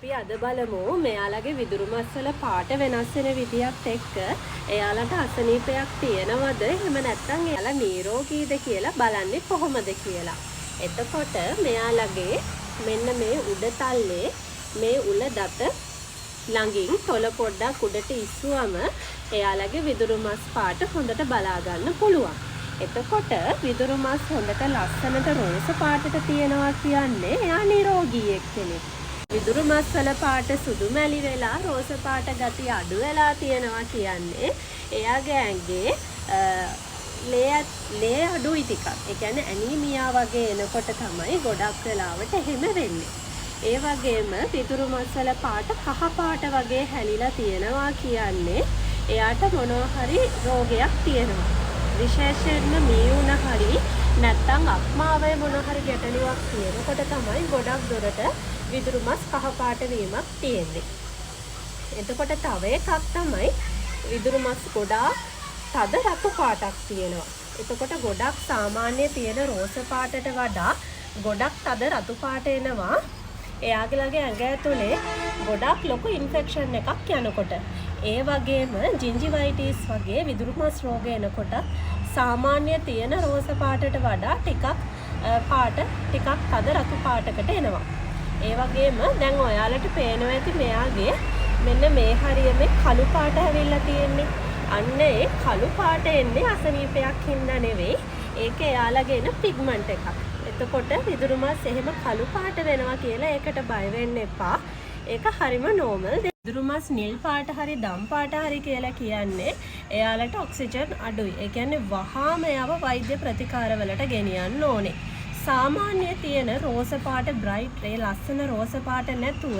අපි අද බලමු මෙයාලගේ විදුරු මස් වල පාට වෙනස් වෙන විදියත් එක්ක එයාලට අසනීපයක් තියෙනවද එහෙම නැත්නම් එයාලා නිරෝගීද කියලා බලන්නේ කොහොමද කියලා. එතකොට මෙයාලගේ මෙන්න මේ උඩ තල්ලේ මේ උල දත ළඟින් තොල පොඩ්ඩක් උඩට ඉස්සුවම එයාලගේ විදුරු මස් පාට හොඳට බලා ගන්න පුළුවන්. එතකොට විදුරු මස් හොඳට ලස්සනට රෝස පාටට තියෙනවා කියන්නේ එයා නිරෝගී කෙනෙක්. විදුරු මස් වල පාට සුදු මැලි වෙලා රෝස පාට ගතිය අඩු වෙලා තියෙනවා කියන්නේ එයාගේ ඇඟේ ලේ අඩුයි ටිකක්. ඒ කියන්නේ ඇනීමියා වගේ එනකොට තමයි ගොඩක් වෙලාවට එහෙම වෙන්නේ. ඒ වගේම විදුරු මස් වල පාට කහ පාට වගේ හැලිලා තියෙනවා කියන්නේ එයාට මොනවා හරි රෝගයක් තියෙනවා. විශේෂයෙන්ම මීයුණ හරි නැත්නම් අක්මාවේ මොන හරි ගැටලුවක් තියෙනකොට තමයි ගොඩක් දුරට විදුරු මස් කහ පාට වීමක් තියෙන්නේ. එතකොට තව එකක් තමයි විදුරු මස් ගොඩාක් තද රතු පාටක් තියෙනවා. එතකොට ගොඩක් සාමාන්‍ය තියෙන රෝස පාටට වඩා ගොඩක් තද රතු පාට එනවා. එයාගේ ඇඟ ඇතුලේ ගොඩක් ලොකු ඉන්ෆෙක්ෂන් එකක් යනකොට. ඒ වගේම ජින්ජිවයිටිස් වගේ විදුරු මස් රෝග එනකොට සාමාන්‍ය තියෙන රෝස පාටට වඩා ටිකක් තද රතු පාටකට එනවා. ඒ වගේම දැන් ඔයාලට පේනවා ඇති මෙයාගේ මෙන්න මේ හරියමේ කළු පාට හැවිල්ලා තියෙන්නේ. අන්න ඒ කළු පාට එන්නේ අසනීපයක් හින්දා නෙවෙයි. ඒක එයාලගේ එන පිග්මන්ට් එකක්. එතකොට විදුරු මස් එහෙම කළු පාට වෙනවා කියලා ඒකට බය වෙන්න එපා. ඒක හරිම නෝමල්. විදුරු මස් නිල් පාට හරි දම් පාට හරි කියලා කියන්නේ එයාලට ඔක්සිජන් අඩුයි. ඒ කියන්නේ වහාම එයාව වෛද්‍ය ප්‍රතිකාරවලට ගෙනියන්න ඕනේ. සාමාන්‍ය තියෙන රෝස පාට බ්‍රයිට් ඒ ලස්සන රෝස පාට නැතුව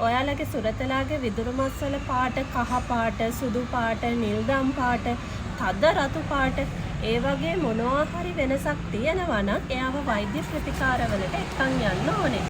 ඔයාලගේ සුරතලාගේ විදුරු මස් වල පාට කහ පාට, සුදු පාට, නිල් දම් පාට, තද රතු පාට ඒ වගේ මොනවා හරි වෙනසක් තියෙනවා නම් එයාව වෛද්‍ය ප්‍රතිකාරවලට එක්කන් යන්න ඕනේ.